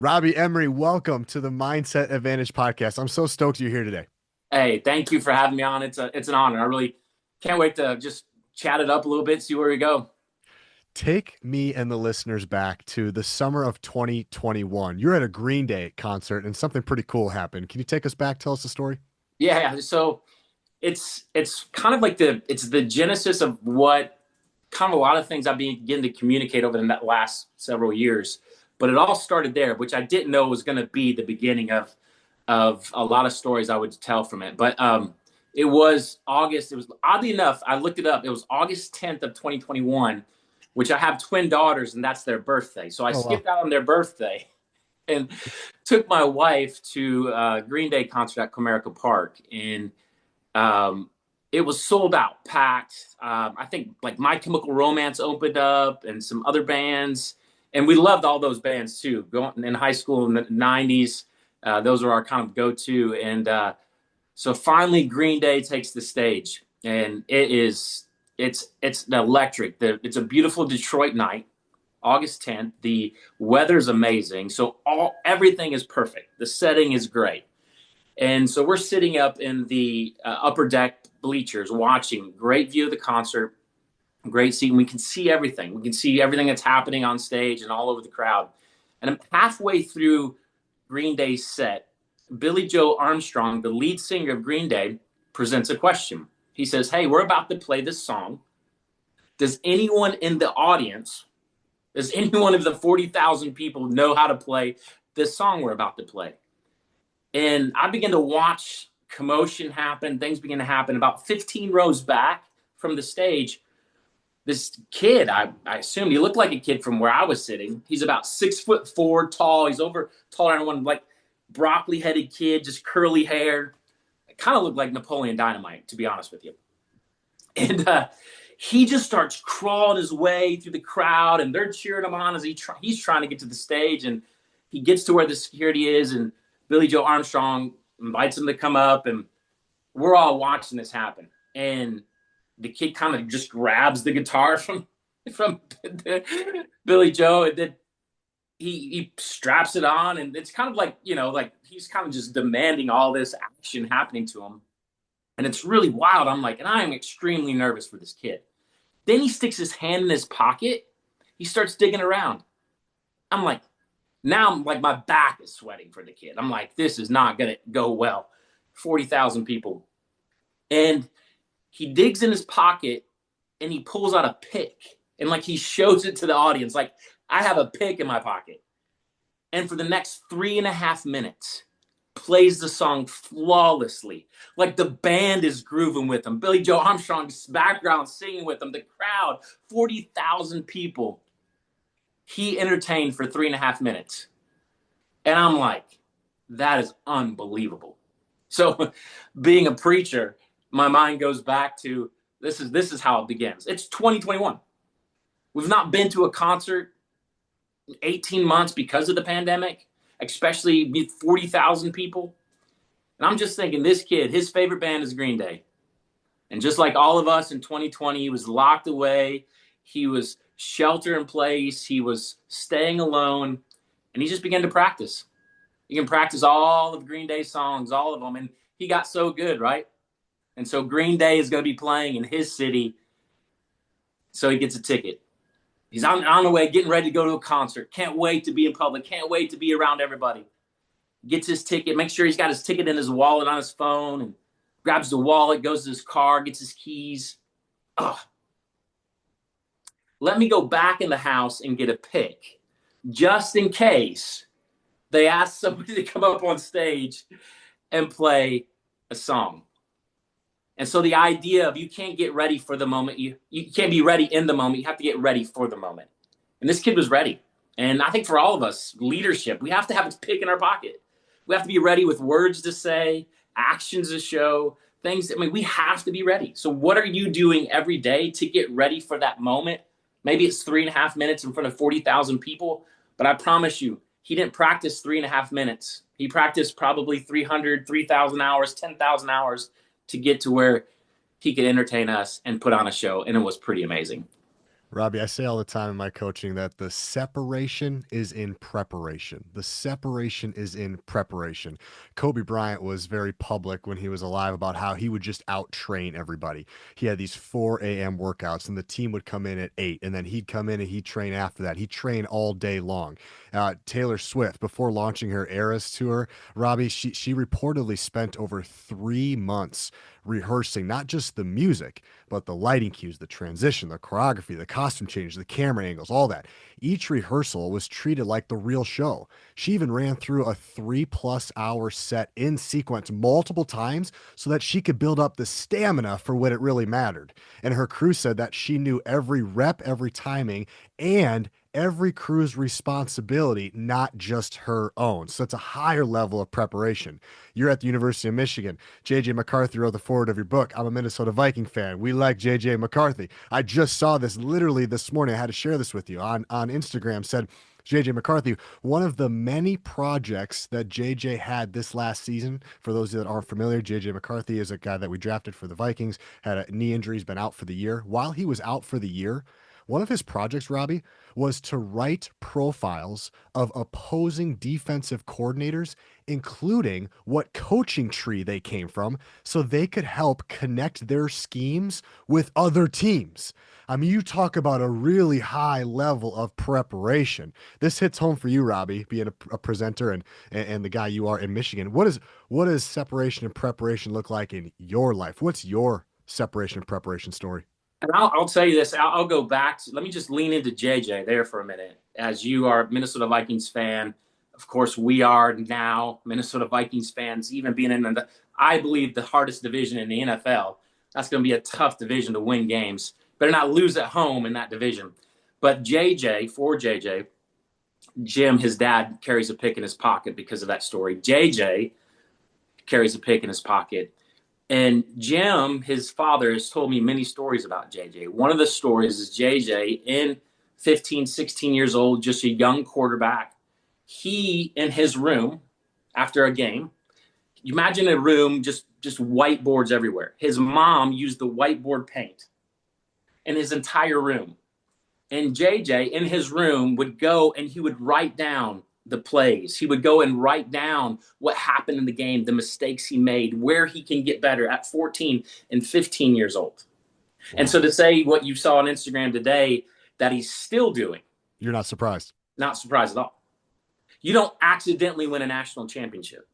Robby Emery, welcome to the Mindset Advantage podcast. I'm so stoked you're here today. Hey, thank you for having me on. It's an honor. I really can't wait to just chat it up a little bit, see where we go. Take me and the listeners back to the summer of 2021. You're at a Green Day concert and something pretty cool happened. Can you take us back? Tell us the story. Yeah, so it's kind of like the genesis of what kind of a lot of things I've been beginning to communicate over the last several years. But it all started there, which I didn't know was going to be the beginning of a lot of stories I would tell from it. But it was August. It was oddly enough, I looked it up. It was August 10th of 2021, which I have twin daughters, and that's their birthday. So I Oh, wow. skipped out on their birthday and took my wife to a Green Day concert at Comerica Park, and um, it was sold out, packed. I think like My Chemical Romance opened up, and some other bands, and we loved all those bands too. Going in high school in the '90s, those were our kind of go-to, and so finally Green Day takes the stage, and it's electric. It's a beautiful Detroit night. August 10th. The weather's amazing. So everything is perfect. The setting is great. And so we're sitting up in the upper deck bleachers watching. Great view of the concert, great seat. And we can see everything. We can see everything that's happening on stage and all over the crowd. And I'm halfway through Green Day's set. Billy Joe Armstrong, the lead singer of Green Day, presents a question. He says, "Hey, we're about to play this song. Does anyone in the audience, does anyone of the 40,000 people know how to play this song we're about to play?" And I began to watch commotion happen. Things begin to happen. About 15 rows back from the stage, this kid, I assumed he looked like a kid from where I was sitting. He's about 6'4" tall. He's over taller than one, like broccoli headed kid, just curly hair. It kind of looked like Napoleon Dynamite, to be honest with you. And he just starts crawling his way through the crowd, and they're cheering him on as he's trying to get to the stage. And he gets to where the security is, and Billy Joe Armstrong invites him to come up, and we're all watching this happen. And the kid kind of just grabs the guitar from Billy Joe, and then he straps it on, and it's kind of like, like he's kind of just demanding all this action happening to him. And it's really wild. I'm like, and I am extremely nervous for this kid. Then he sticks his hand in his pocket. He starts digging around. I'm like, now I'm like, my back is sweating for the kid. I'm like, this is not going to go well. 40,000 people. And he digs in his pocket and he pulls out a pick. And like he shows it to the audience. Like, I have a pick in my pocket. And for the next 3.5 minutes, plays the song flawlessly. Like the band is grooving with him. Billy Joe Armstrong's background singing with him. The crowd, 40,000 people. He entertained for 3.5 minutes. And I'm like, that is unbelievable. So being a preacher, my mind goes back to this is how it begins. It's 2021. We've not been to a concert in 18 months because of the pandemic, especially with 40,000 people. And I'm just thinking, this kid, his favorite band is Green Day. And just like all of us in 2020, he was locked away. He was shelter in place. He was staying alone. And he just began to practice. He can practice all of Green Day songs, all of them. And he got so good, right? And so Green Day is going to be playing in his city. So he gets a ticket. He's on the way, getting ready to go to a concert. Can't wait to be in public. Can't wait to be around everybody. Gets his ticket. Makes sure he's got his ticket in his wallet on his phone. And grabs the wallet, goes to his car, gets his keys. Oh, let me go back in the house and get a pick, just in case they ask somebody to come up on stage and play a song. And so the idea of you can't get ready for the moment, you can't be ready in the moment, you have to get ready for the moment. And this kid was ready. And I think for all of us, leadership, we have to have a pick in our pocket. We have to be ready with words to say, actions to show, things. I mean, we have to be ready. So what are you doing every day to get ready for that moment? Maybe it's 3.5 minutes in front of 40,000 people, but I promise you, he didn't practice 3.5 minutes. He practiced probably 300, 3,000 hours, 10,000 hours to get to where he could entertain us and put on a show. And it was pretty amazing. Robbie, I say all the time in my coaching that the separation is in preparation. The separation is in preparation. Kobe Bryant was very public when he was alive about how he would just out train everybody. He had these 4 a.m. workouts, and the team would come in at 8, and then he'd come in and he'd train after that. He'd train all day long. Taylor Swift, before launching her Eras tour, Robbie, she reportedly spent over 3 months rehearsing not just the music, but the lighting cues, the transition, the choreography, the costume change, the camera angles, all that. Each rehearsal was treated like the real show. She even ran through a 3+ hour set in sequence multiple times so that she could build up the stamina for when it really mattered. And her crew said that she knew every rep, every timing, and every crew's responsibility, not just her own. So it's a higher level of preparation. You're at the University of Michigan. JJ McCarthy wrote the foreword of your book. I'm a Minnesota Viking fan. We like JJ McCarthy. I just saw this literally this morning. I had to share this with you on Instagram. Said JJ McCarthy, one of the many projects that JJ had this last season. For those that aren't familiar, JJ McCarthy is a guy that we drafted for the Vikings, had a knee injury, he's been out for the year. While he was out for the year, one of his projects, Robbie, was to write profiles of opposing defensive coordinators, including what coaching tree they came from, so they could help connect their schemes with other teams. I mean, you talk about a really high level of preparation. This hits home for you, Robbie, being a presenter and the guy you are in Michigan. What does separation and preparation look like in your life? What's your separation and preparation story? And I'll tell you this. I'll go back. Let me just lean into JJ there for a minute. As you are a Minnesota Vikings fan, of course, we are now Minnesota Vikings fans, even being in I believe, the hardest division in the NFL. That's going to be a tough division to win games. Better not lose at home in that division. But JJ, Jim, his dad, carries a pick in his pocket because of that story. JJ carries a pick in his pocket. And Jim, his father, has told me many stories about JJ. One of the stories is JJ, in 15, 16 years old, just a young quarterback. He, in his room, after a game, you imagine a room, just whiteboards everywhere. His mom used the whiteboard paint in his entire room. And JJ, in his room, would go and he would write down the plays. He would go and write down what happened in the game, the mistakes he made, where he can get better at 14 and 15 years old. And Wow. so to say what you saw on Instagram today that he's still doing, You're not surprised. not surprised at all. You don't accidentally win a national championship.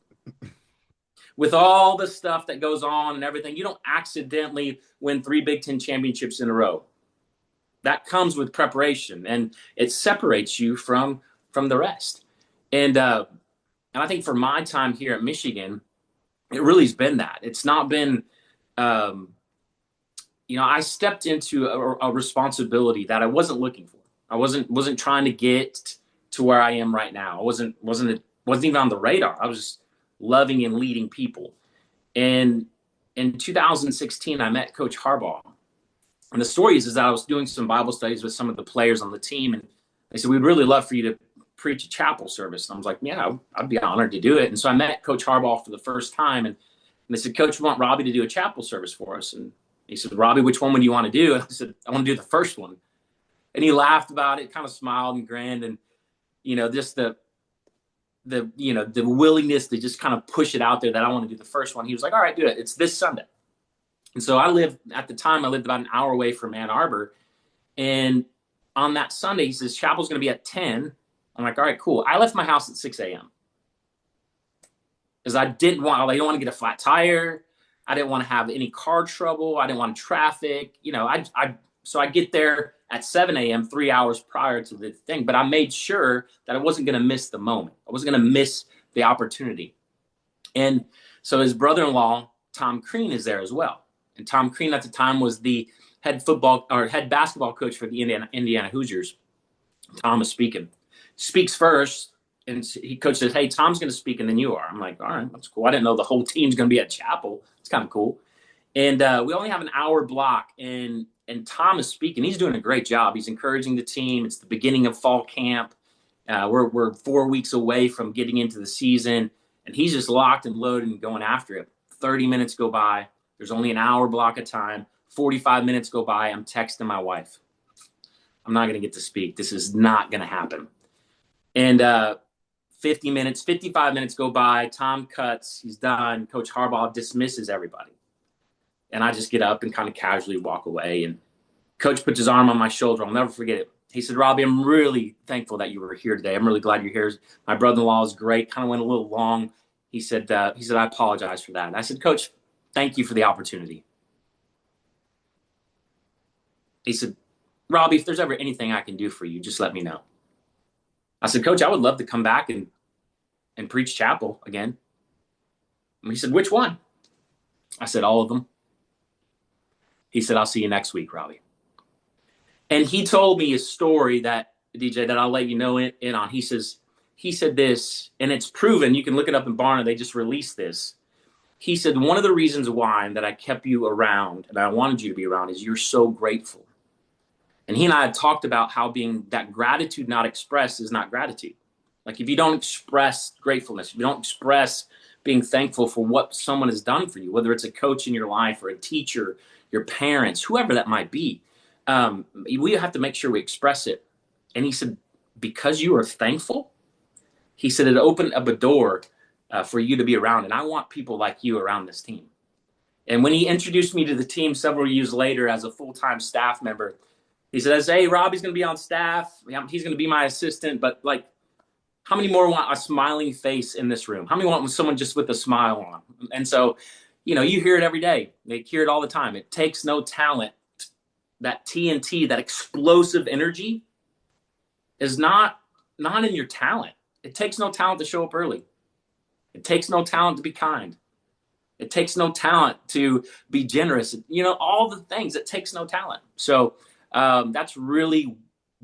With all the stuff that goes on and everything, you don't accidentally win 3 Big Ten championships in a row. That comes with preparation, and it separates you from the rest. And I think for my time here at Michigan, it really has been that. It's not been, I stepped into a responsibility that I wasn't looking for. I wasn't trying to get to where I am right now. I wasn't even on the radar. I was just loving and leading people. And in 2016, I met Coach Harbaugh. And the story is that I was doing some Bible studies with some of the players on the team, and they said, we'd really love for you to preach a chapel service. And I was like, yeah, I'd be honored to do it. And so I met Coach Harbaugh for the first time, and they said, Coach, we want Robbie to do a chapel service for us. And he said, Robbie, which one would you want to do? And I said, I want to do the first one. And he laughed about it, kind of smiled and grinned, and just the willingness to just kind of push it out there that I want to do the first one. He was like, all right, do it. It's this Sunday. And so at the time, I lived about an hour away from Ann Arbor. And on that Sunday, he says, chapel's going to be at 10. I'm like, all right, cool. I left my house at 6 a.m. because I didn't want to get a flat tire. I didn't want to have any car trouble. I didn't want traffic. So I get there at 7 a.m., 3 hours prior to the thing. But I made sure that I wasn't going to miss the moment. I wasn't going to miss the opportunity. And so his brother-in-law, Tom Crean, is there as well. And Tom Crean at the time was the head basketball coach for the Indiana Hoosiers. Tom is speaks first, and coach says, hey, Tom's going to speak, and then you are. I'm like, all right, that's cool. I didn't know the whole team's going to be at chapel. It's kind of cool. And we only have an hour block, and Tom is speaking. He's doing a great job. He's encouraging the team. It's the beginning of fall camp. We're 4 weeks away from getting into the season, and he's just locked and loaded and going after it. 30 minutes go by. There's only an hour block of time. 45 minutes go by. I'm texting my wife. I'm not going to get to speak. This is not going to happen. And 50 minutes, 55 minutes go by. Tom cuts. He's done. Coach Harbaugh dismisses everybody. And I just get up and kind of casually walk away. And Coach puts his arm on my shoulder. I'll never forget it. He said, Robby, I'm really thankful that you were here today. I'm really glad you're here. My brother-in-law is great. Kind of went a little long. He said, I apologize for that. And I said, Coach, thank you for the opportunity. He said, Robby, if there's ever anything I can do for you, just let me know. I said, Coach, I would love to come back and preach chapel again. And he said, which one? I said, all of them. He said, I'll see you next week, Robby. And he told me a story that, DJ, that I'll let you know in on. He said this, and it's proven. You can look it up in Barna. They just released this. He said, one of the reasons why that I kept you around and I wanted you to be around is you're so grateful. And he and I had talked about how being that gratitude not expressed is not gratitude. Like if you don't express gratefulness, if you don't express being thankful for what someone has done for you, whether it's a coach in your life or a teacher, your parents, whoever that might be, we have to make sure we express it. And he said, because you are thankful, he said, it opened up a door for you to be around. And I want people like you around this team. And when he introduced me to the team several years later as a full-time staff member, he says, hey, Robby's going to be on staff. He's going to be my assistant. But like, how many more want a smiling face in this room? How many want someone just with a smile on? And so, you hear it every day. They hear it all the time. It takes no talent. That TNT, that explosive energy is not in your talent. It takes no talent to show up early. It takes no talent to be kind. It takes no talent to be generous. All the things. It takes no talent. So that's really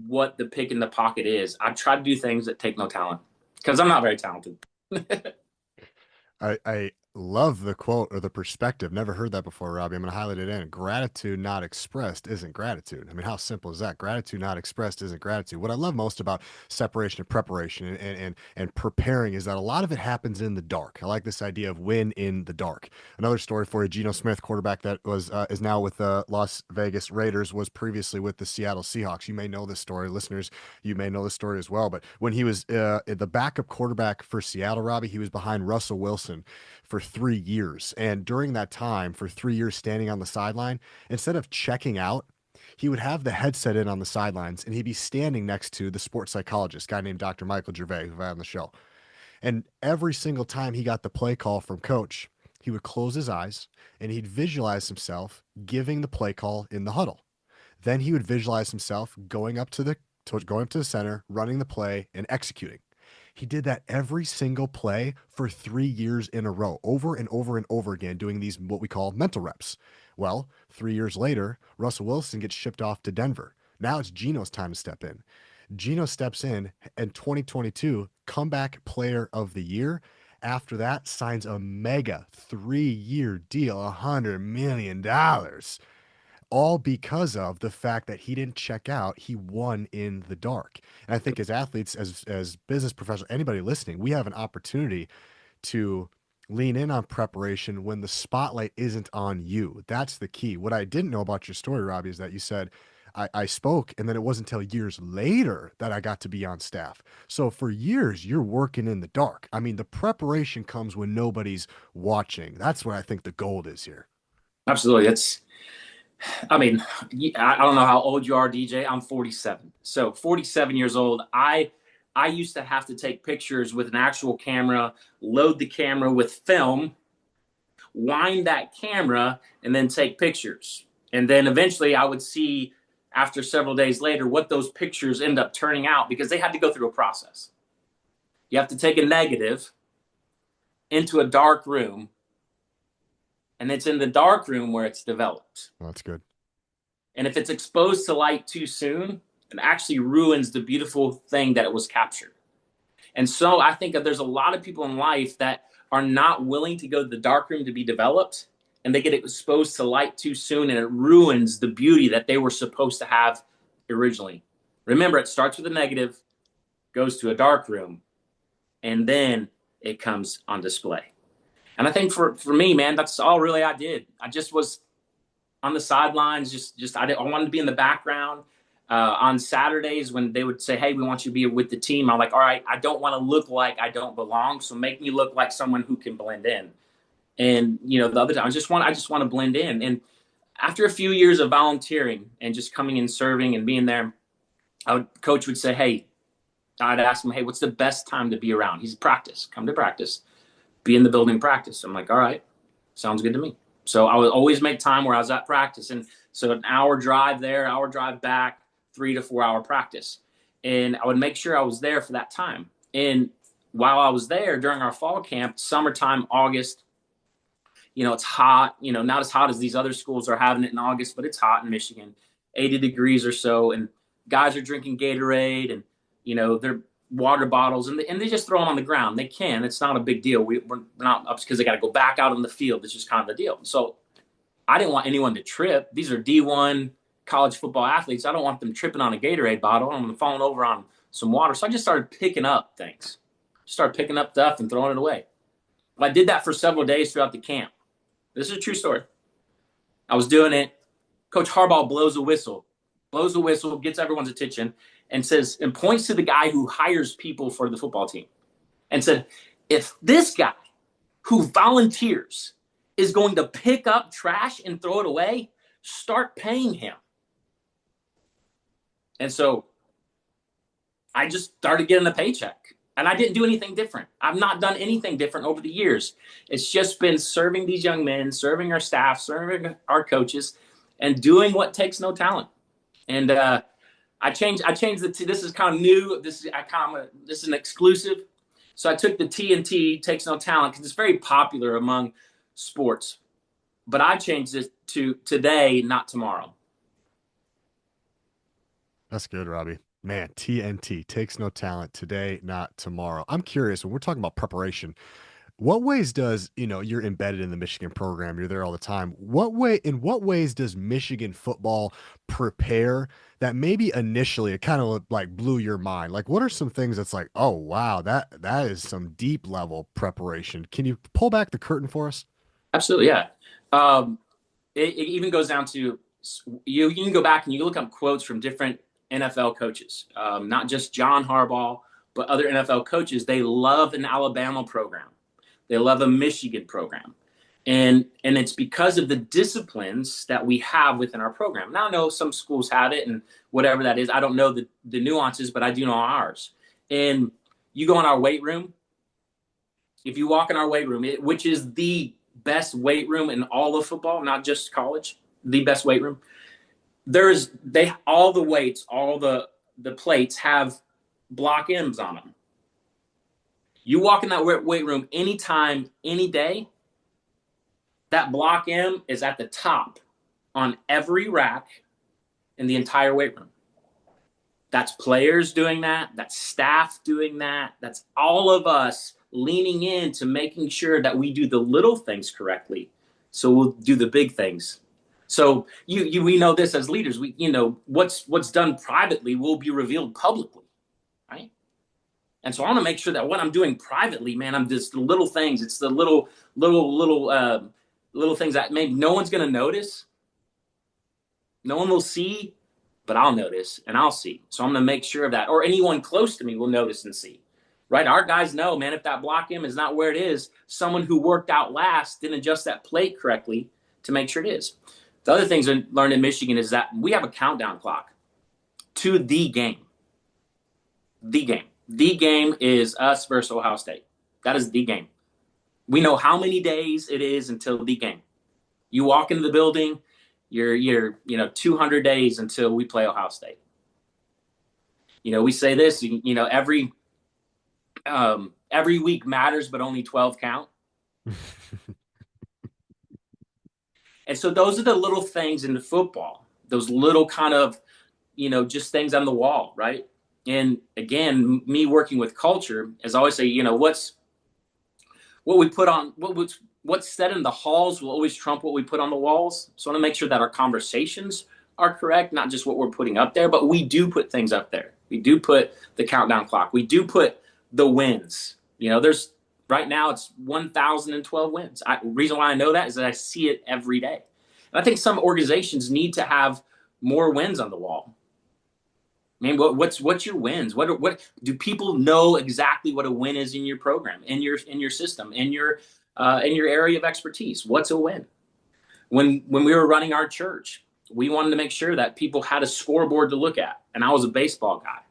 what the pick in the pocket is. I try to do things that take no talent because I'm not very talented. I love the quote or the perspective. Never heard that before, Robby. I'm going to highlight it in. Gratitude not expressed isn't gratitude. I mean, how simple is that? Gratitude not expressed isn't gratitude. What I love most about separation and preparation and preparing is that a lot of it happens in the dark. I like this idea of win in the dark. Another story for you: Geno Smith, quarterback that was is now with the Las Vegas Raiders, was previously with the Seattle Seahawks. You may know this story, listeners. You may know this story as well. But when he was the backup quarterback for Seattle, Robby, he was behind Russell Wilson for 3 years. And during that time, for 3 years standing on the sideline, instead of checking out, he would have the headset in on the sidelines and he'd be standing next to the sports psychologist, guy named Dr. Michael Gervais, who I had on the show. And every single time he got the play call from coach, he would close his eyes and he'd visualize himself giving the play call in the huddle. Then he would visualize himself going up to the center, running the play and executing. He did that every single play for 3 years in a row, over and over and over again, doing these what we call mental reps. Well, 3 years later, Russell Wilson gets shipped off to Denver. Now it's Geno's time to step in. Geno steps in 2022, comeback player of the year. After that, signs a mega 3-year deal, $100 million. All because of the fact that he didn't check out. He won in the dark. And I think as athletes, as business professionals, anybody listening, we have an opportunity to lean in on preparation when the spotlight isn't on you. That's the key. What I didn't know about your story, Robby, is that you said I spoke, and then it wasn't until years later that I got to be on staff. So for years, you're working in the dark. I mean, the preparation comes when nobody's watching. That's what I think the gold is here. Absolutely. I don't know how old you are, DJ. I'm 47. So 47 years old. I used to have to take pictures with an actual camera, load the camera with film, wind that camera, and then take pictures. And then eventually I would see after several days later what those pictures end up turning out because they had to go through a process. You have to take a negative into a dark room, and it's in the dark room where it's developed. Well, that's good. And if it's exposed to light too soon, it actually ruins the beautiful thing that it was captured. And so I think that there's a lot of people in life that are not willing to go to the dark room to be developed, and they get exposed to light too soon, and it ruins the beauty that they were supposed to have originally. Remember, it starts with a negative, goes to a dark room, and then it comes on display. And I think for me, man, that's all really I did. I just was on the sidelines. I wanted to be in the background. On Saturdays when they would say, "Hey, we want you to be with the team," I'm like, "All right, I don't want to look like I don't belong, so make me look like someone who can blend in." And the other time, I just want to blend in. And after a few years of volunteering and just coming and serving and being there, coach would say, "Hey," I'd ask him, "Hey, what's the best time to be around?" He's practice. Come to practice. Be in the building practice. I'm like, "All right, sounds good to me." So I would always make time where I was at practice. And so an hour drive there, hour drive back, 3 to 4 hour practice. And I would make sure I was there for that time. And while I was there during our fall camp, summertime, August, it's hot, not as hot as these other schools are having it in August, but it's hot in Michigan, 80 degrees or so. And guys are drinking Gatorade and, they're water bottles and they just throw them on the ground. They can. It's not a big deal. We're not up because they got to go back out on the field. It's just kind of the deal. So I didn't want anyone to trip. These are D1 college football athletes. I don't want them tripping on a Gatorade bottle. I'm falling over on some water. So I just started picking up things. Started picking up stuff and throwing it away. Well, I did that for several days throughout the camp. This is a true story. I was doing it. Coach Harbaugh blows a whistle, gets everyone's attention, and says, and points to the guy who hires people for the football team and said, "If this guy who volunteers is going to pick up trash and throw it away, start paying him." And so I just started getting a paycheck. And I didn't do anything different. I've not done anything different over the years. It's just been serving these young men, serving our staff, serving our coaches, and doing what takes no talent. And I changed the T. This is kind of new. This is an exclusive. So I took the T and T, takes no talent, because it's very popular among sports. But I changed it to today, not tomorrow. That's good, Robbie. Man, TNT takes no talent today, not tomorrow. I'm curious when we're talking about preparation, what ways does, you're embedded in the Michigan program, you're there all the time. In what ways does Michigan football prepare that maybe initially it kind of like blew your mind? Like what are some things that's like, "Oh, wow, that is some deep level preparation." Can you pull back the curtain for us? Absolutely, yeah. Um, it even goes down to you can go back and you look up quotes from different NFL coaches, not just John Harbaugh, but other NFL coaches. They love an Alabama program. They love a Michigan program. And it's because of the disciplines that we have within our program. Now, I know some schools have it and whatever that is. I don't know the nuances, but I do know ours. And you go in our weight room. If you walk in our weight room, which is the best weight room in all of football, not just college, the best weight room, all the weights, all the plates have block M's on them. You walk in that weight room anytime, any day, that block M is at the top on every rack in the entire weight room. That's players doing that. That's staff doing that. That's all of us leaning in to making sure that we do the little things correctly. So we'll do the big things. So we know this as leaders. What's done privately will be revealed publicly, right? And so I want to make sure that what I'm doing privately, man, I'm just the little things. It's the little things that maybe no one's going to notice. No one will see, but I'll notice and I'll see. So I'm going to make sure of that. Or anyone close to me will notice and see. Right? Our guys know, man, if that block M is not where it is, someone who worked out last didn't adjust that plate correctly to make sure it is. The other things I learned in Michigan is that we have a countdown clock to the game. The game. The game is us versus Ohio State. That is the game. We know how many days it is until the game. You walk into the building, you're 200 days until we play Ohio State. We say this, every week matters, but only 12 count. And so those are the little things in the football, those little kind of, just things on the wall, right? And again, me working with culture, as I always say, what's said in the halls will always trump what we put on the walls. So I want to make sure that our conversations are correct, not just what we're putting up there, but we do put things up there. We do put the countdown clock. We do put the wins. There's right now it's 1,012 wins. Reason why I know that is that I see it every day. And I think some organizations need to have more wins on the wall. Man, what's your wins? What do people know exactly what a win is in your program, in your system, in your area of expertise? What's a win? When we were running our church, we wanted to make sure that people had a scoreboard to look at, and I was a baseball guy,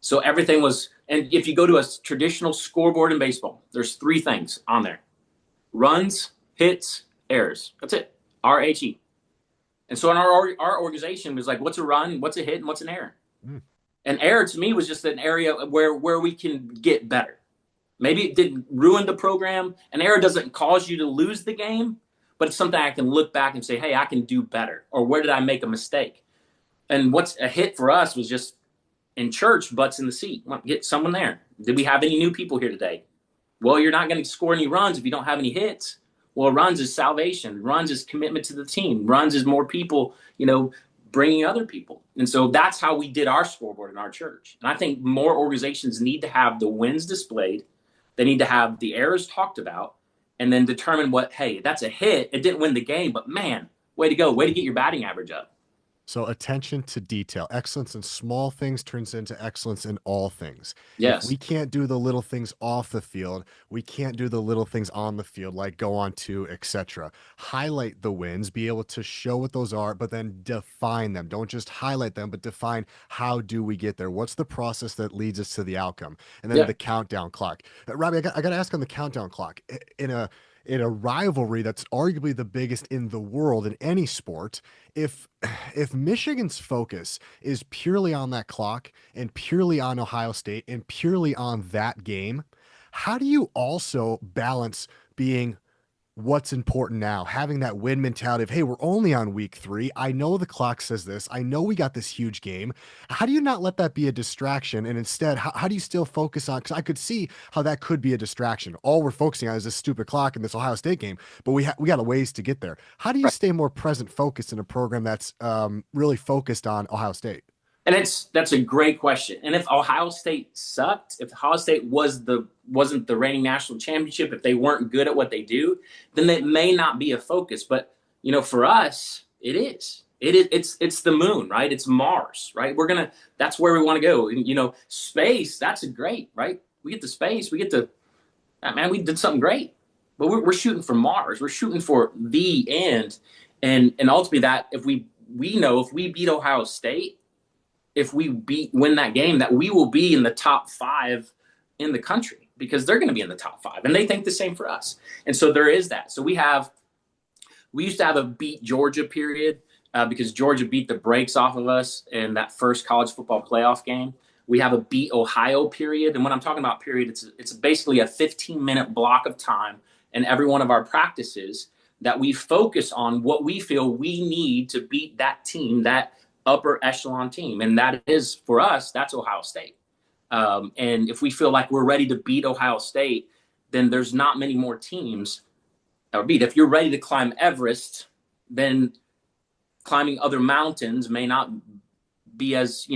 so everything was. And if you go to a traditional scoreboard in baseball, there's three things on there: runs, hits, errors. That's it. RHE. And so in our organization was like, what's a run, what's a hit, and what's an error? Mm. An error to me was just an area where we can get better. Maybe it didn't ruin the program. An error doesn't cause you to lose the game, but it's something I can look back and say, hey, I can do better. Or where did I make a mistake? And what's a hit for us was just in church, butts in the seat. Get someone there. Did we have any new people here today? Well, you're not going to score any runs if you don't have any hits. Well, runs is salvation. Runs is commitment to the team. Runs is more people, bringing other people. And so that's how we did our scoreboard in our church. And I think more organizations need to have the wins displayed. They need to have the errors talked about, and then determine hey, that's a hit. It didn't win the game, but man, way to go. Way to get your batting average up. So attention to detail. Excellence in small things turns into excellence in all things. If Yes. we can't do the little things off the field, we can't do the little things on the field, like go on to, etc. Highlight the wins, be able to show what those are, but then define them. Don't just highlight them, but define how do we get there? What's the process that leads us to the outcome? And then Yeah. the countdown clock. Robbie, I got to ask on the countdown clock. In a rivalry that's arguably the biggest in the world in any sport, if Michigan's focus is purely on that clock and purely on Ohio State and purely on that game, how do you also balance being what's important now, having that win mentality of, hey, we're only on week 3. I know the clock says this. I know we got this huge game. How do you not let that be a distraction? And instead, how do you still focus on, because I could see how that could be a distraction. All we're focusing on is this stupid clock in this Ohio State game, but we got a ways to get there. How do you Right. stay more present focused in a program that's really focused on Ohio State? And that's a great question. And if Ohio State sucked, if Ohio State wasn't the reigning national championship, if they weren't good at what they do, then it may not be a focus. But for us, it is. It's the moon, right? It's Mars, right? That's where we want to go. And, space, that's great, right? We get to space, man, we did something great. But we're shooting for Mars. We're shooting for the end. And ultimately that if we know if we beat Ohio State, if we win that game, that we will be in the top 5 in the country, because they're going to be in the top 5 and they think the same for us. And so there is that. So we used to have a beat Georgia period because Georgia beat the brakes off of us in that first college football playoff game. We have a beat Ohio period. And when I'm talking about period, it's basically a 15-minute block of time in every one of our practices that we focus on what we feel we need to beat that team, that upper echelon team. And that is, for us, that's Ohio State. And if we feel like we're ready to beat Ohio State, then there's not many more teams that would beat. If you're ready to climb Everest, then climbing other mountains may not be as,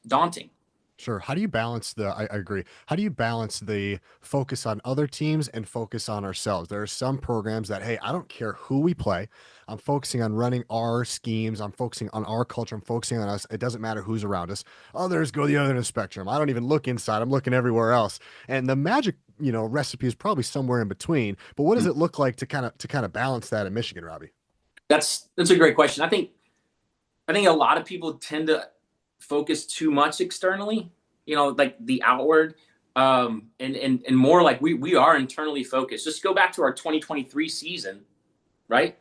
daunting. Sure. How do you balance I agree. How do you balance the focus on other teams and focus on ourselves? There are some programs that, hey, I don't care who we play. I'm focusing on running our schemes. I'm focusing on our culture. I'm focusing on us. It doesn't matter who's around us. Others go the other end of the spectrum. I don't even look inside. I'm looking everywhere else. And the magic, recipe is probably somewhere in between. But what does it look like to kind of balance that in Michigan, Robbie? That's a great question. I think a lot of people tend to focus too much externally, like the outward, and more like we are internally focused. Just go back to our 2023 season, right?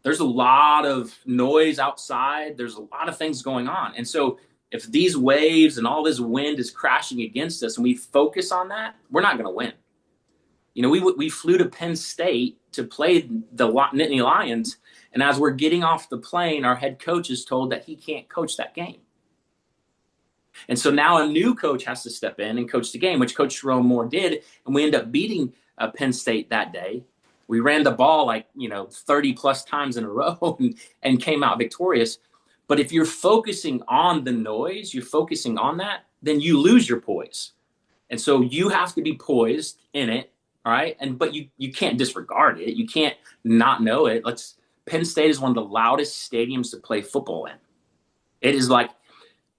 There's a lot of noise outside. There's a lot of things going on. And so if these waves and all this wind is crashing against us and we focus on that, we're not going to win. We flew to Penn State to play the Nittany Lions. And as we're getting off the plane, our head coach is told that he can't coach that game. And so now a new coach has to step in and coach the game, which Coach Jerome Moore did. And we end up beating Penn State that day. We ran the ball 30 plus times in a row and came out victorious. But if you're focusing on the noise, you're focusing on that, then you lose your poise. And so you have to be poised in it. All right. But you can't disregard it. You can't not know it. Penn State is one of the loudest stadiums to play football in. It is like,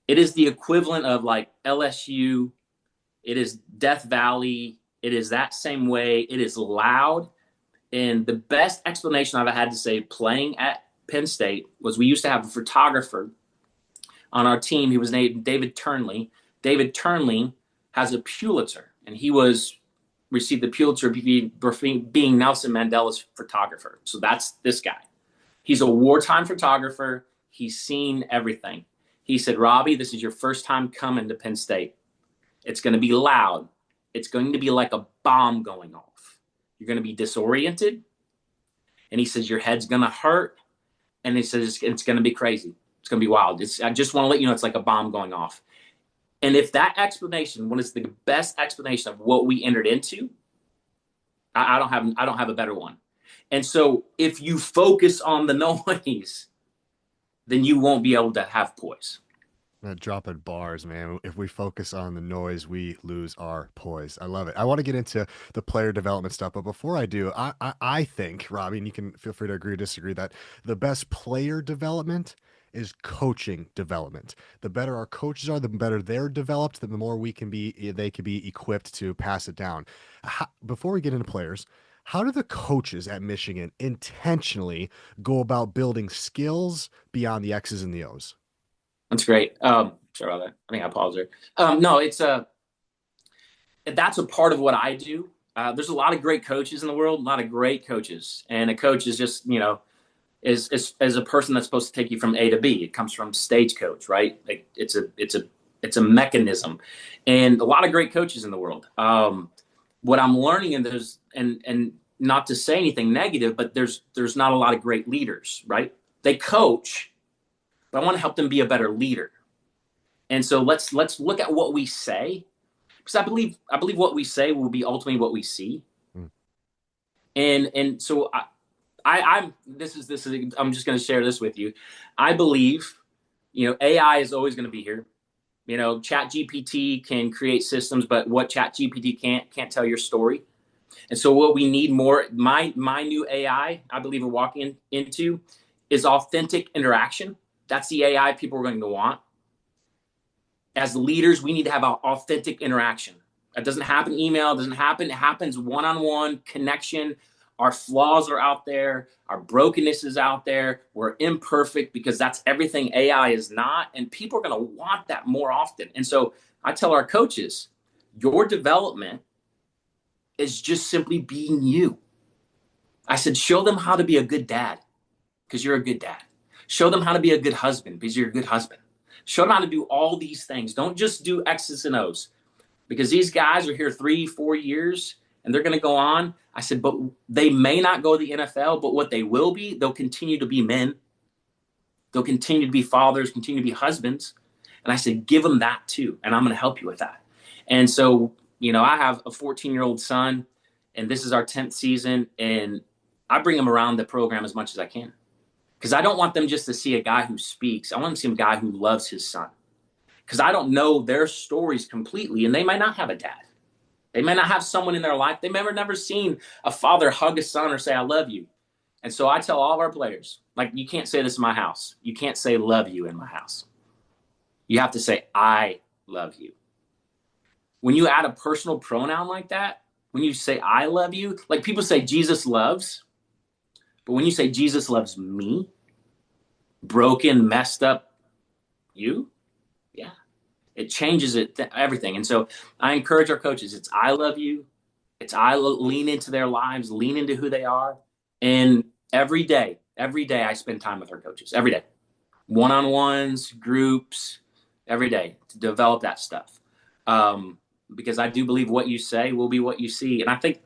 It is the equivalent of like LSU. It is Death Valley. It is that same way. It is loud. And the best explanation I've had to say playing at Penn State was we used to have a photographer on our team. He was named David Turnley. David Turnley has a Pulitzer, and he was received the Pulitzer for being Nelson Mandela's photographer. So that's this guy. He's a wartime photographer. He's seen everything. He said, Robby, this is your first time coming to Penn State. It's going to be loud. It's going to be like a bomb going off. You're going to be disoriented. And he says, your head's going to hurt. And he says, it's going to be crazy. It's going to be wild. I just want to let you know it's like a bomb going off. And if that explanation, what is the best explanation of what we entered into, I don't have a better one. And so if you focus on the noise, then you won't be able to have poise. Dropping bars, man. If we focus on the noise, we lose our poise. I love it. I want to get into the player development stuff, but before I do, I think, Robby, and you can feel free to agree or disagree, that the best player development is coaching development. The better our coaches are, the better they're developed, the more they can be equipped to pass it down. Before we get into players, how do the coaches at Michigan intentionally go about building skills beyond the X's and the O's? That's great. Sorry about that. I think I paused there. No, that's a part of what I do. There's a lot of great coaches in the world, a lot of great coaches, and a coach is just, is a person that's supposed to take you from A to B. It comes from stagecoach, right? Like it's a mechanism, and a lot of great coaches in the world. What I'm learning, and not to say anything negative, but there's not a lot of great leaders, right? They coach, but I want to help them be a better leader. And so let's look at what we say, because I believe what we say will be ultimately what we see. Mm. And so I'm just going to share this with you. I believe, AI is always going to be here. Chat GPT can create systems, but what Chat GPT can't tell your story. And so what we need more, my new AI, I believe we're walking into, is authentic interaction. That's the AI people are going to want. As leaders, we need to have an authentic interaction. That doesn't happen email, it happens one-on-one connection. Our flaws are out there. Our brokenness is out there. We're imperfect because that's everything AI is not. And people are going to want that more often. And so I tell our coaches, your development is just simply being you. I said, show them how to be a good dad because you're a good dad. Show them how to be a good husband because you're a good husband. Show them how to do all these things. Don't just do X's and O's, because these guys are here 3-4 years and they're going to go on. I said, but they may not go to the NFL, but what they will be, they'll continue to be men. They'll continue to be fathers, continue to be husbands. And I said, give them that too. And I'm going to help you with that. And so, I have a 14-year-old son, and this is our 10th season. And I bring him around the program as much as I can, because I don't want them just to see a guy who speaks. I want them to see a guy who loves his son, because I don't know their stories completely, and they might not have a dad. They may not have someone in their life. They may have never seen a father hug a son or say, I love you. And so I tell all of our players, like, you can't say this in my house. You can't say love you in my house. You have to say, I love you. When you add a personal pronoun like that, when you say, I love you, like people say Jesus loves, but when you say Jesus loves me, broken, messed up you, yeah, it changes everything. And so I encourage our coaches. It's I love you. It's lean into their lives, lean into who they are. And every day I spend time with our coaches, every day, one-on-ones, groups, every day to develop that stuff. Because I do believe what you say will be what you see. And I think,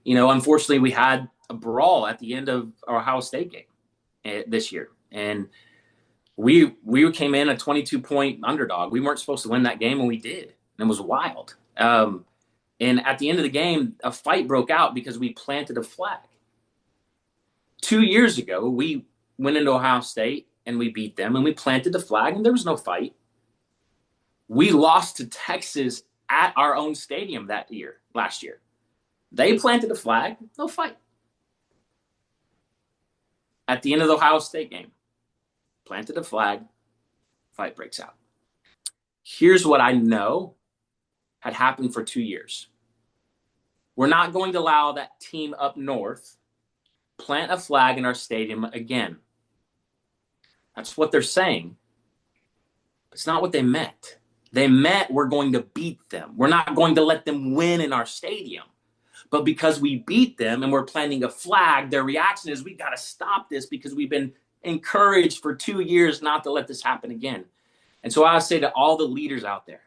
unfortunately we had a brawl at the end of our Ohio State game this year. And we came in a 22-point underdog. We weren't supposed to win that game, and we did. And it was wild. And at the end of the game, a fight broke out because we planted a flag. 2 years ago, we went into Ohio State and we beat them, and we planted the flag, and there was no fight. We lost to Texas at our own stadium last year. They planted a flag, no fight. At the end of the Ohio State game, planted a flag, fight breaks out. Here's what I know had happened for 2 years. We're not going to allow that team up north plant a flag in our stadium again. That's what they're saying. It's not what they meant. They meant we're going to beat them. We're not going to let them win in our stadium. But because we beat them and we're planting a flag, their reaction is, we got to stop this because we've been encouraged for 2 years not to let this happen again. And so I say to all the leaders out there,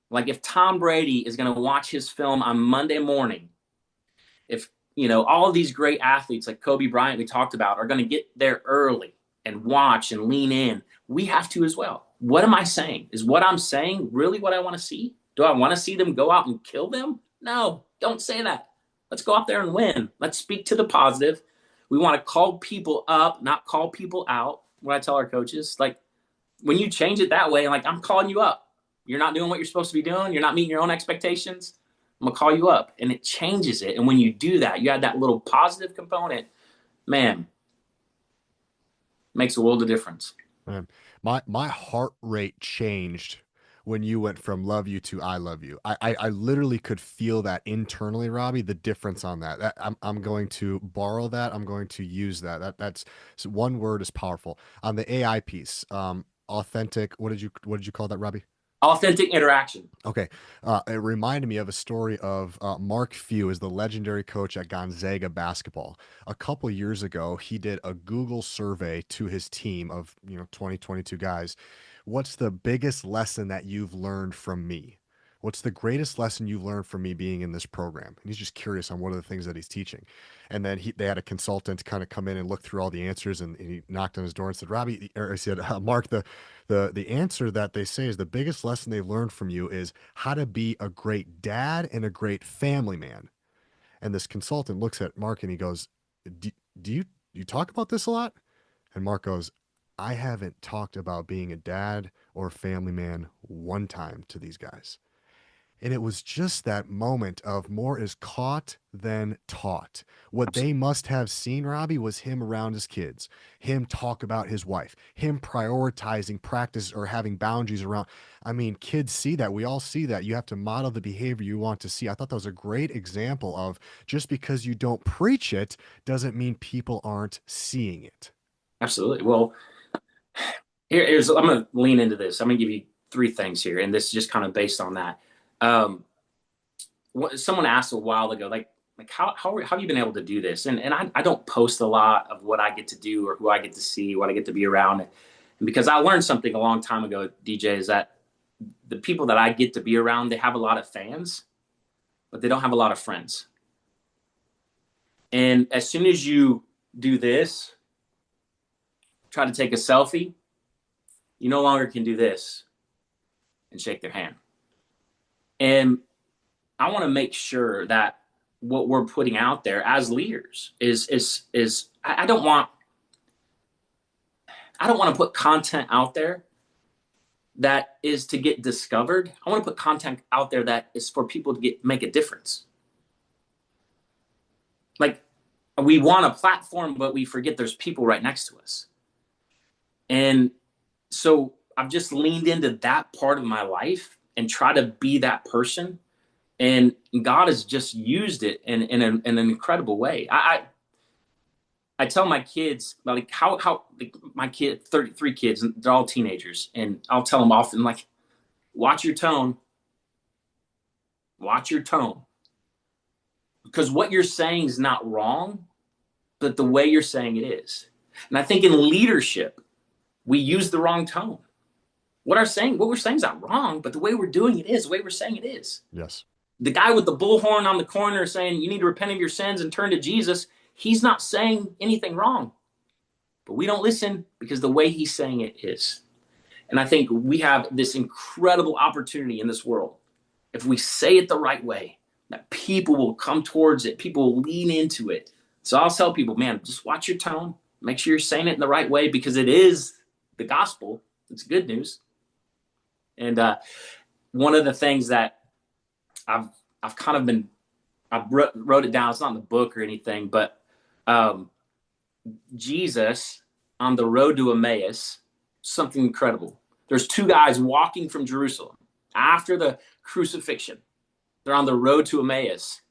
like if Tom Brady is going to watch his film on Monday morning, if all of these great athletes like Kobe Bryant we talked about are going to get there early and watch and lean in, we have to as well. What am I saying? Is what I'm saying really what I want to see? Do I want to see them go out and kill them? No, don't say that. Let's go out there and win. Let's speak to the positive. We want to call people up, not call people out. What I tell our coaches, like when you change it that way, like I'm calling you up. You're not doing what you're supposed to be doing. You're not meeting your own expectations. I'm going to call you up. And it changes it. And when you do that, you add that little positive component, man, makes a world of difference. Man, my heart rate changed when you went from love you to I love you. I literally could feel that internally, Robby, the difference on that. I'm going to borrow that. I'm going to use that. That's so one word is powerful. On the AI piece, authentic, what did you call that, Robby? Authentic interaction. Okay. It reminded me of a story of Mark Few is the legendary coach at Gonzaga basketball. A couple years ago, he did a Google survey to his team of, 20, 22 guys. What's the biggest lesson that you've learned from me? What's the greatest lesson you've learned from me being in this program? And he's just curious on what are the things that he's teaching. And then they had a consultant kind of come in and look through all the answers, and he knocked on his door and said, Robby, or he said, Mark, the answer that they say is the biggest lesson they've learned from you is how to be a great dad and a great family man. And this consultant looks at Mark and he goes, do you talk about this a lot? And Mark goes, I haven't talked about being a dad or a family man one time to these guys. And it was just that moment of more is caught than taught. What they must have seen, Robby, was him around his kids, him talk about his wife, him prioritizing practice or having boundaries around. I mean, kids see that. We all see that. You have to model the behavior you want to see. I thought that was a great example of just because you don't preach it doesn't mean people aren't seeing it. Absolutely. Well, here's I'm going to lean into this. I'm going to give you 3 things here, and this is just kind of based on that. Someone asked a while ago, like how have you been able to do this? And I don't post a lot of what I get to do or who I get to see, what I get to be around. And because I learned something a long time ago, DJ, is that the people that I get to be around, they have a lot of fans, but they don't have a lot of friends. And as soon as you do this, try to take a selfie, you no longer can do this and shake their hand. And I want to make sure that what we're putting out there as leaders is I don't want to put content out there that is to get discovered. I want to put content out there that is for people to make a difference. Like we want a platform, but we forget there's people right next to us. And so I've just leaned into that part of my life and try to be that person. And God has just used it in an incredible way. I tell my kids, like how like my kid, 33 kids, and they're all teenagers. And I'll tell them often, like, watch your tone. Watch your tone. Because what you're saying is not wrong, but the way you're saying it is. And I think in leadership, we use the wrong tone. What we're saying is not wrong, but the way we're doing it is, the way we're saying it is. Yes. The guy with the bullhorn on the corner saying you need to repent of your sins and turn to Jesus, he's not saying anything wrong. But we don't listen because the way he's saying it is. And I think we have this incredible opportunity in this world. If we say it the right way, that people will come towards it. People will lean into it. So I'll tell people, man, just watch your tone. Make sure you're saying it in the right way because it is the gospel. It's good news. And one of the things that I've kind of been, I wrote it down. It's not in the book or anything, but Jesus on the road to Emmaus, something incredible. There's two guys walking from Jerusalem after the crucifixion. They're on the road to Emmaus.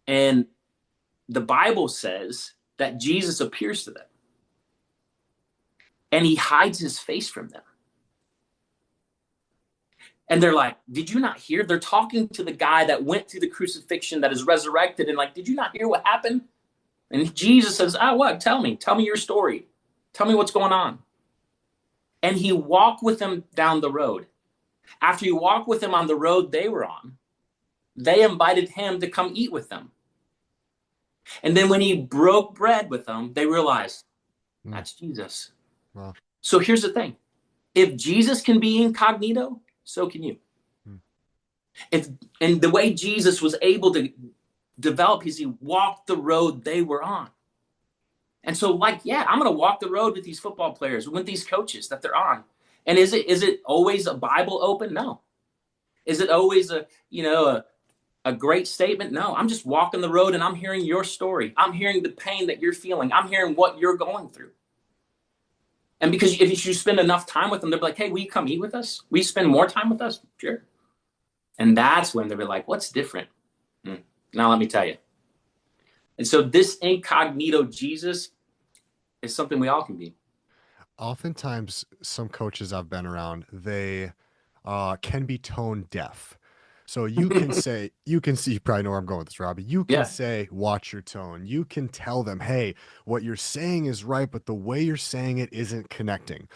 And the Bible says that Jesus appears to them. And he hides his face from them. And they're like, did you not hear? They're talking to the guy that went through the crucifixion, that is resurrected. And like, did you not hear what happened? And Jesus says, what? Tell me your story. Tell me what's going on. And he walked with them down the road. After he walked with them on the road they were on, they invited him to come eat with them. And then when he broke bread with them, they realized that's Jesus. Wow. So here's the thing. If Jesus can be incognito, so can you. And the way Jesus was able to develop is he walked the road they were on. And so like, yeah, I'm going to walk the road with these football players, with these coaches that they're on. And is it always a Bible open? No. Is it always a great statement? No. I'm just walking the road and I'm hearing your story. I'm hearing the pain that you're feeling. I'm hearing what you're going through. And because if you spend enough time with them, they'll be like, hey, will you come eat with us? Will you spend more time with us? Sure. And that's when they'll be like, what's different? Now let me tell you. And so this incognito Jesus is something we all can be. Oftentimes, some coaches I've been around, they can be tone deaf. So you can say, you probably know where I'm going with this, Robby. You can say, watch your tone. You can tell them, hey, what you're saying is right, but the way you're saying it isn't connecting.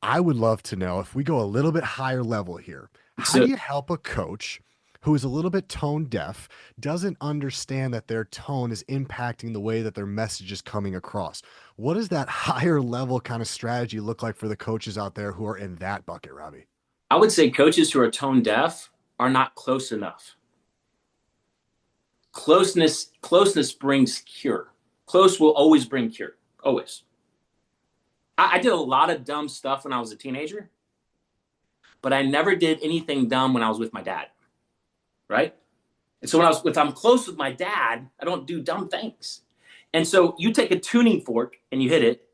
I would love to know, if we go a little bit higher level here, how do you help a coach who is a little bit tone deaf, doesn't understand that their tone is impacting the way that their message is coming across? What does that higher level kind of strategy look like for the coaches out there who are in that bucket, Robby? I would say coaches who are tone deaf are not close enough. Closeness brings cure. Close will always bring cure. Always. I did a lot of dumb stuff when I was a teenager, but I never did anything dumb when I was with my dad. Right? And so if I'm close with my dad, I don't do dumb things. And so you take a tuning fork and you hit it,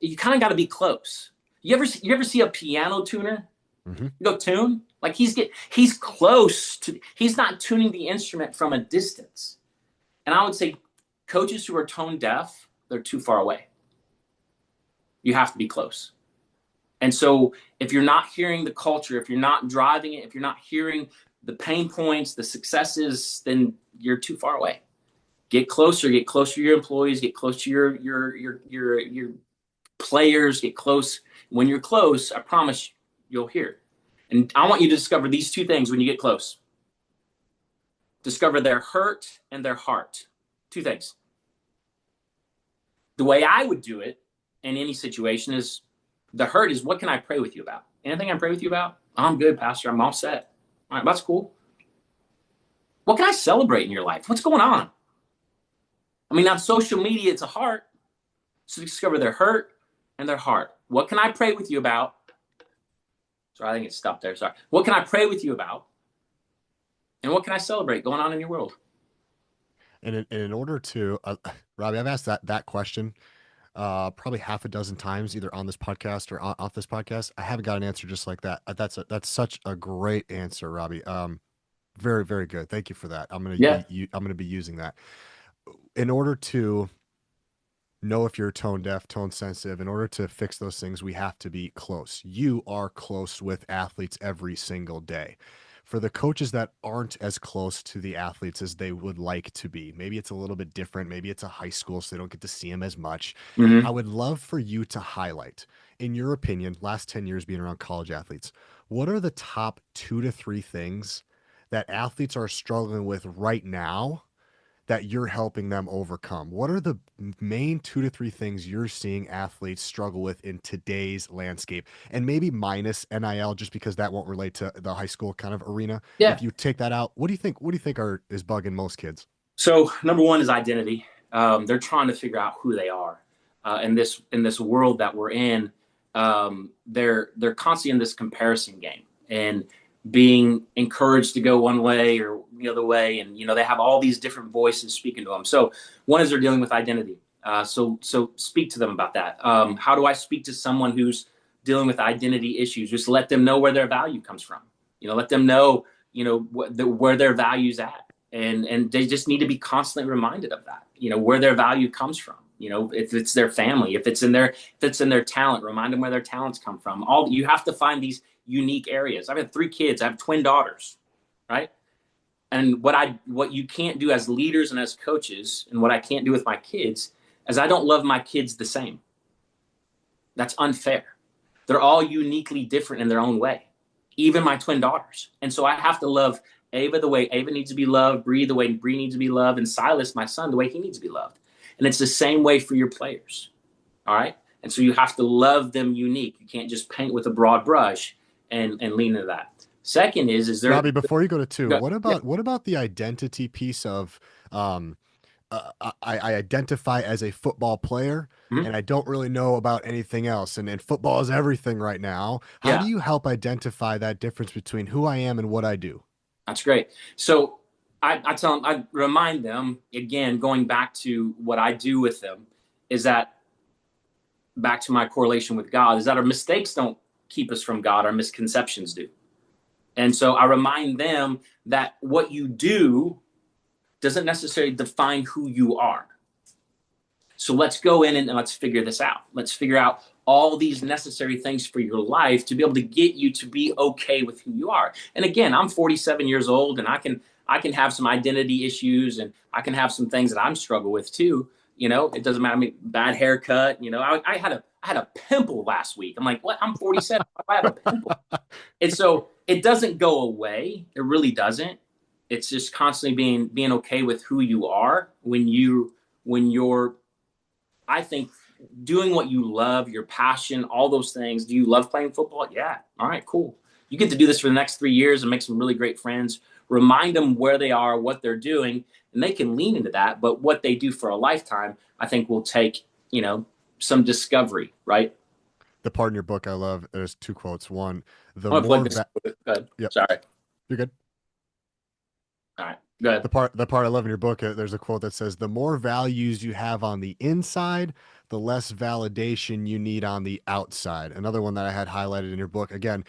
you kind of got to be close. You ever see a piano tuner? Mm-hmm. You go tune, like he's close to, he's not tuning the instrument from a distance. And I would say coaches who are tone deaf, they're too far away. You have to be close. And so if you're not hearing the culture, if you're not driving it, if you're not hearing the pain points, the successes, then you're too far away. Get closer to your employees, get close to your players, get close. When you're close, I promise you'll hear. And I want you to discover these two things when you get close. Discover their hurt and their heart. Two things. The way I would do it in any situation is, the hurt is, what can I pray with you about? Anything I pray with you about? I'm good, Pastor. I'm all set. All right, that's cool. What can I celebrate in your life? What's going on? I mean, on social media, it's a heart. So discover their hurt and their heart. What can I pray with you about? Sorry, I think it stopped there. Sorry. What can I pray with you about? And what can I celebrate going on in your world? And in order to, Robby, I've asked that question probably half a dozen times, either on this podcast or off this podcast. I haven't got an answer just like that. That's such a great answer, Robby. Very, very good. Thank you for that. I'm gonna be using that. In order to know if you're tone deaf, tone sensitive, in order to fix those things, we have to be close. You are close with athletes every single day. For the coaches that aren't as close to the athletes as they would like to be, maybe it's a little bit different. Maybe it's a high school, so they don't get to see them as much. Mm-hmm. I would love for you to highlight, in your opinion, last 10 years being around college athletes, what are the top 2 to 3 things that athletes are struggling with right now that you're helping them overcome? What are the main 2 to 3 things you're seeing athletes struggle with in today's landscape? And maybe minus NIL, just because that won't relate to the high school kind of arena. Yeah. If you take that out, what do you think is bugging most kids? So number one is identity. They're trying to figure out who they are. In this world that we're in, they're constantly in this comparison game and being encouraged to go one way or the other way. And, they have all these different voices speaking to them. So one is they're dealing with identity. So speak to them about that. How do I speak to someone who's dealing with identity issues, just let them know where their value comes from. Let them know, where their value's at. And they just need to be constantly reminded of that, where their value comes from. If it's their family, if it's in their talent, remind them where their talents come from. You have to find these unique areas. I've had 3 kids. I have twin daughters, right? And what you can't do as leaders and as coaches, and what I can't do with my kids, is I don't love my kids the same. That's unfair. They're all uniquely different in their own way, even my twin daughters. And so I have to love Ava the way Ava needs to be loved, Bree the way Bree needs to be loved, and Silas, my son, the way he needs to be loved. And it's the same way for your players. All right. And so you have to love them unique. You can't just paint with a broad brush and lean into that. Second is there, Robby, before you go to 2, what yeah. about the identity piece of I identify as a football player Mhm. and I don't really know about anything else, and football is everything right now. How do Yeah, you help identify that difference between who I am and what I do? that's great. So I remind them again, going back to what I do with them, is that back to my correlation with God, is that our mistakes don't keep us from God, our misconceptions do. And so I remind them that what you do doesn't necessarily define who you are. So let's go in and let's figure this out. Let's figure out all these necessary things for your life to be able to get you to be okay with who you are. And again, I'm 47 years old, and I can have some identity issues, and I can have some things that I'm struggle with too. It doesn't matter. I mean, bad haircut. I had a pimple last week. I'm like, what? I'm 47. I have a pimple. And so it doesn't go away. It really doesn't. It's just constantly being okay with who you are when you're I think doing what you love, your passion, all those things. Do you love playing football? Yeah. All right, cool. You get to do this for the next 3 years and make some really great friends. Remind them where they are, what they're doing, and they can lean into that. But what they do for a lifetime, I think will take, some discovery, right? The part in your book I love, there's 2 quotes. One, the I'm gonna plug more this. Good. yep, Sorry. you're good. All right. Good. The part I love in your book, there's a quote that says, "The more values you have on the inside, the less validation you need on the outside." Another one that I had highlighted in your book. Again,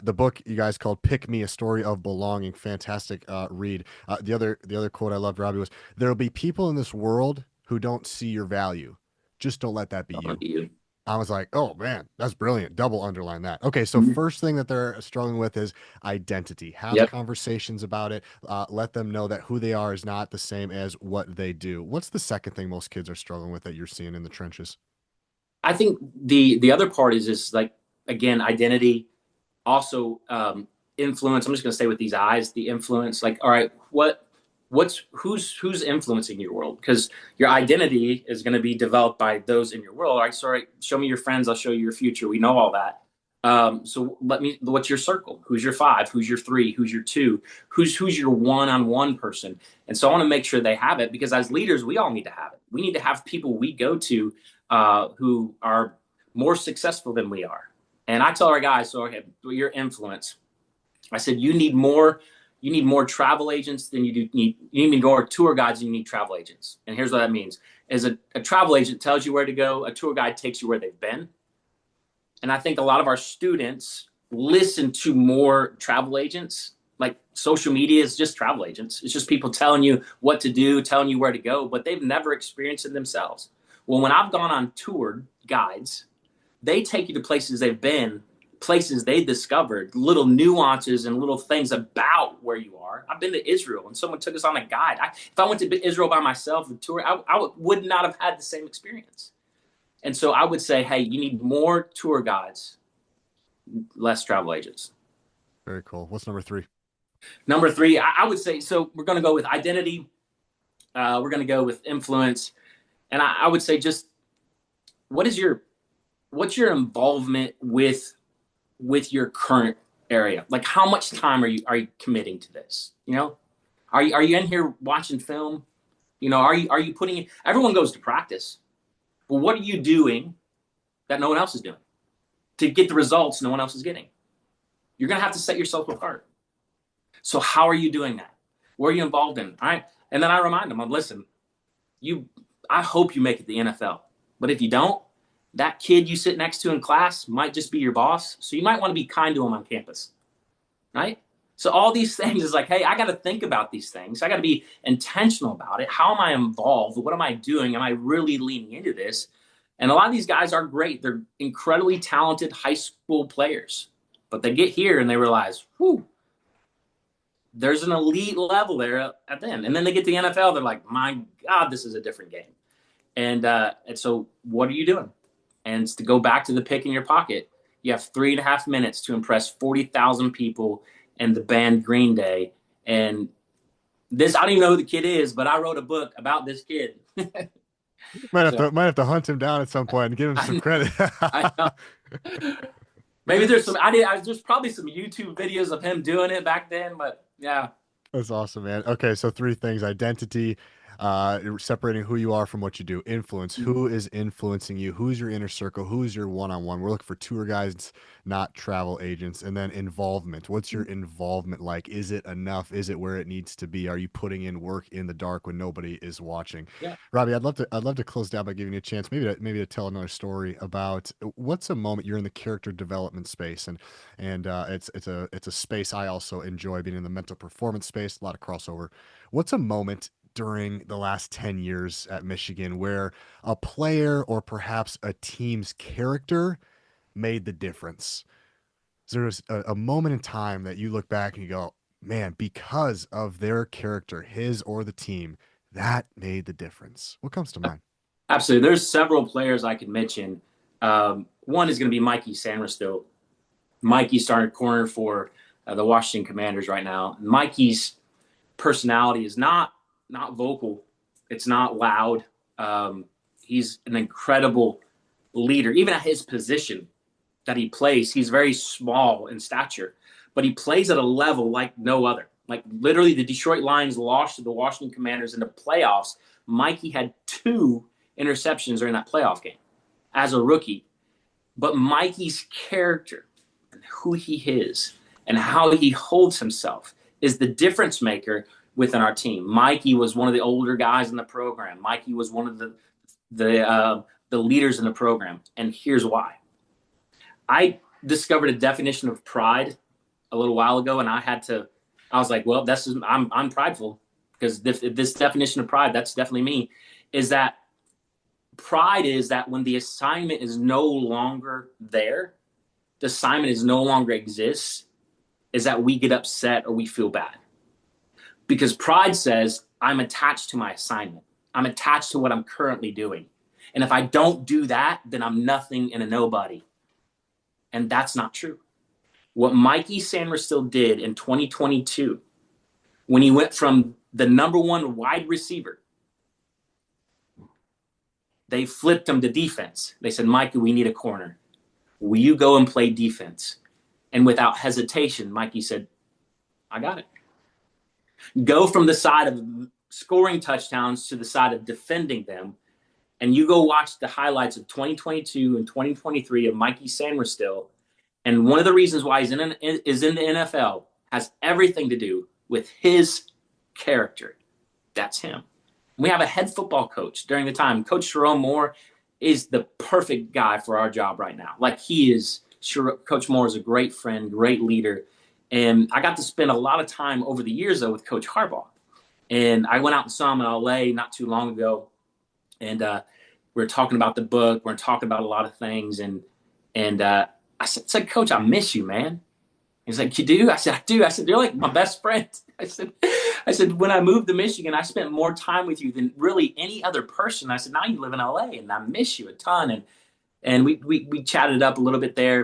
the book you guys called "Pick Me: A Story of Belonging." Fantastic read. The other quote I loved, Robby, was, "There will be people in this world who don't see your value. Just don't let that be I'll you." be you. I was like, oh man, that's brilliant. Double underline that. Okay, so Mhm. first thing that they're struggling with is identity. Have Yep. conversations about it. Let them know that who they are is not the same as what they do. What's the second thing most kids are struggling with that you're seeing in the trenches? I think the other part is like, again, identity, also influence. I'm just going to stay with these eyes. The influence, like, all right, who's influencing your world? Because your identity is going to be developed by those in your world. All right, sorry, show me your friends, I'll show you your future. We know all that. So what's your circle? Who's your 5? Who's your 3? Who's your 2? Who's your one-on-one person? And so I want to make sure they have it, because as leaders, we all need to have it. We need to have people we go to who are more successful than we are. And I tell our guys, so okay, your influence. I said you need more travel agents than you need more tour guides than you need travel agents. And here's what that means: is a travel agent tells you where to go, a tour guide takes you where they've been. And I think a lot of our students listen to more travel agents. Like, social media is just travel agents. It's just people telling you what to do, telling you where to go, but they've never experienced it themselves. Well, when I've gone on tour guides, they take you to places they've been, places they discovered, little nuances and little things about where you are. I've been to Israel and someone took us on a guide. If I went to Israel by myself, the tour, I would not have had the same experience. And so I would say, hey, you need more tour guides, less travel agents. Very cool. What's number 3? Number 3, I would say, so we're going to go with identity. We're going to go with influence. And I would say, just what is what's your involvement with your current area? Like, how much time are you committing to this? Are you in here watching film? Are you putting everyone goes to practice. Well, what are you doing that no one else is doing to get the results no one else is getting? You're going to have to set yourself apart. So how are you doing that? Where are you involved in? All right. And then I remind them, listen, I hope you make it to the NFL. But if you don't, That kid you sit next to in class might just be your boss. So you might want to be kind to him on campus, right? So all these things is like, hey, I got to think about these things. I got to be intentional about it. How am I involved? What am I doing? Am I really leaning into this? And a lot of these guys are great. They're incredibly talented high school players, but they get here and they realize, whew, there's an elite level there at the end. And then they get to the NFL. They're like, my God, this is a different game. And so what are you doing? And to go back to the pick in your pocket, you have 3.5 minutes to impress 40,000 people and the band Green Day. And this, I don't even know who the kid is, but I wrote a book about this kid. So Might have to hunt him down at some point and give him some I, credit. I know. Maybe there's probably some YouTube videos of him doing it back then, but yeah. That's awesome, man. Okay, so three things: identity, separating who you are from what you do, influence, who is influencing you, who's your inner circle, who's your one-on-one. We're looking for tour guides, not travel agents. And then involvement. What's your involvement like? Is it enough? Is it where it needs to be? Are you putting in work in the dark when nobody is watching? Yeah. Robbie, I'd love to close down by giving you a chance, maybe to tell another story about what's a moment you're in the character development space, and it's a space I also enjoy, being in the mental performance space, a lot of crossover. What's a moment during the last 10 years at Michigan where a player or perhaps a team's character made the difference? There's a moment in time that you look back and you go, man, because of their character, his or the team, that made the difference. What comes to mind? Absolutely. There's several players I could mention. One is going to be Mikey Sanderstill. Mikey started corner for the Washington Commanders right now. Mikey's personality is not vocal. It's not loud. He's an incredible leader, even at his position that he plays. He's very small in stature, but he plays at a level like no other. Like literally, the Detroit Lions lost to the Washington Commanders in the playoffs. Mikey had 2 interceptions during that playoff game as a rookie. But Mikey's character and who he is and how he holds himself is the difference maker within our team. Mikey was one of the older guys in the program. Mikey was one of the leaders in the program, and here's why. I discovered a definition of pride a little while ago, and I was like, well, I'm prideful, because this definition of pride, that's definitely me. Is that pride is that when the assignment is no longer there, the assignment is no longer exists, is that we get upset or we feel bad. Because pride says, I'm attached to my assignment. I'm attached to what I'm currently doing. And if I don't do that, then I'm nothing and a nobody. And that's not true. What Mikey Sanderstill did in 2022, when he went from the #1 wide receiver, they flipped him to defense. They said, Mikey, we need a corner. Will you go and play defense? And without hesitation, Mikey said, I got it. Go from the side of scoring touchdowns to the side of defending them. And you go watch the highlights of 2022 and 2023 of Mikey Sanderstill. And one of the reasons why he's in the NFL has everything to do with his character. That's him. We have a head football coach during the time. Coach Jerome Moore is the perfect guy for our job right now. Like he is. Coach Moore is a great friend, great leader. And I got to spend a lot of time over the years, though, with Coach Harbaugh. And I went out and saw him in LA not too long ago. And we were talking about the book. We were talking about a lot of things. And I said, Coach, I miss you, man. He's like, you do? I said, I do. I said, you're like my best friend. I said, when I moved to Michigan, I spent more time with you than really any other person. I said, now you live in LA and I miss you a ton. And we chatted up a little bit there.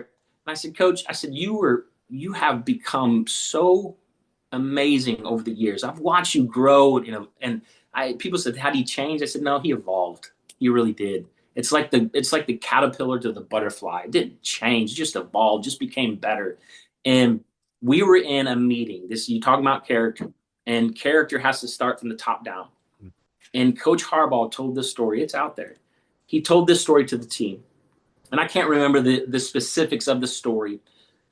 And I said, Coach, I said, you have become so amazing over the years. I've watched you grow, and people said, how did he change? I said, no, he evolved. He really did. It's like the caterpillar to the butterfly. It didn't change, it just evolved, just became better. And we were in a meeting. You talking about character, and character has to start from the top down. And Coach Harbaugh told this story. It's out there. He told this story to the team. And I can't remember the specifics of the story,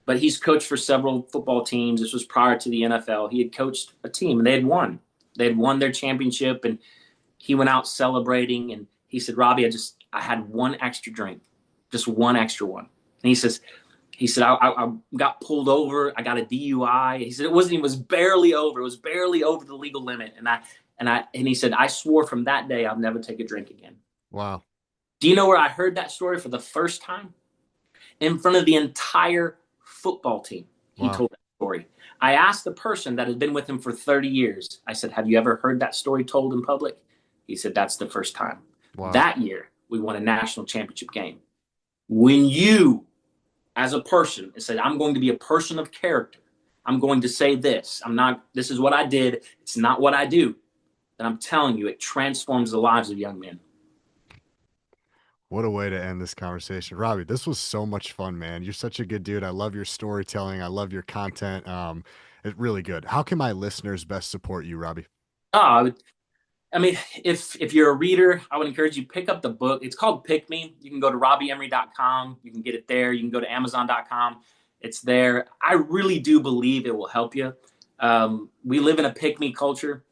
but he's coached for several football teams. This was prior to the NFL. He had coached a team, and they had won. They had won their championship, and he went out celebrating. And he said, Robbie, I had one extra drink. just one extra one. And he said, I got pulled over. I got a DUI. He said, it was barely over. It was barely over the legal limit. And he said, I swore from that day, I'll never take a drink again. Wow. Do you know where I heard that story for the first time? In front of the entire football team. He Wow. told that story. I asked the person that had been with him for 30 years, I said, have you ever heard that story told in public? He said, that's the first time. Wow. That year, we won a national championship game. When you, as a person, said, I'm going to be a person of character, I'm going to say this, this is what I did, it's not what I do, then I'm telling you, it transforms the lives of young men. What a way to end this conversation. Robby, this was so much fun, man. You're such a good dude. I love your storytelling. I love your content. It's really good. How can my listeners best support you, Robby? Oh, I mean, if you're a reader, I would encourage you to pick up the book. It's called Pick Me. You can go to robbyemery.com. You can get it there. You can go to amazon.com. It's there. I really do believe it will help you. We live in a pick me culture.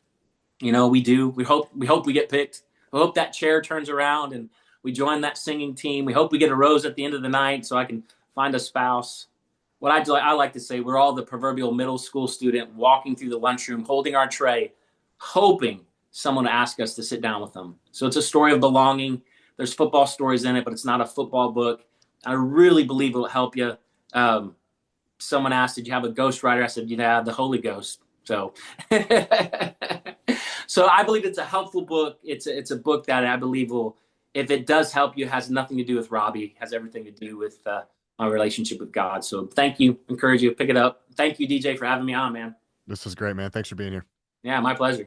You know, we do. We hope we get picked. We hope that chair turns around and we join that singing team. We hope we get a rose at the end of the night so I can find a spouse. What I like to say, we're all the proverbial middle school student walking through the lunchroom, holding our tray, hoping someone to ask us to sit down with them. So it's a story of belonging. There's football stories in it, but it's not a football book. I really believe it will help you. Someone asked, did you have a ghostwriter? I said, yeah, the Holy Ghost. So, so I believe it's a helpful book. It's a book that I believe will, if it does help you, has nothing to do with Robby, it has everything to do with my relationship with God. So thank you. Encourage you to pick it up. Thank you, DJ, for having me on, man. This was great, man. Thanks for being here. Yeah, my pleasure.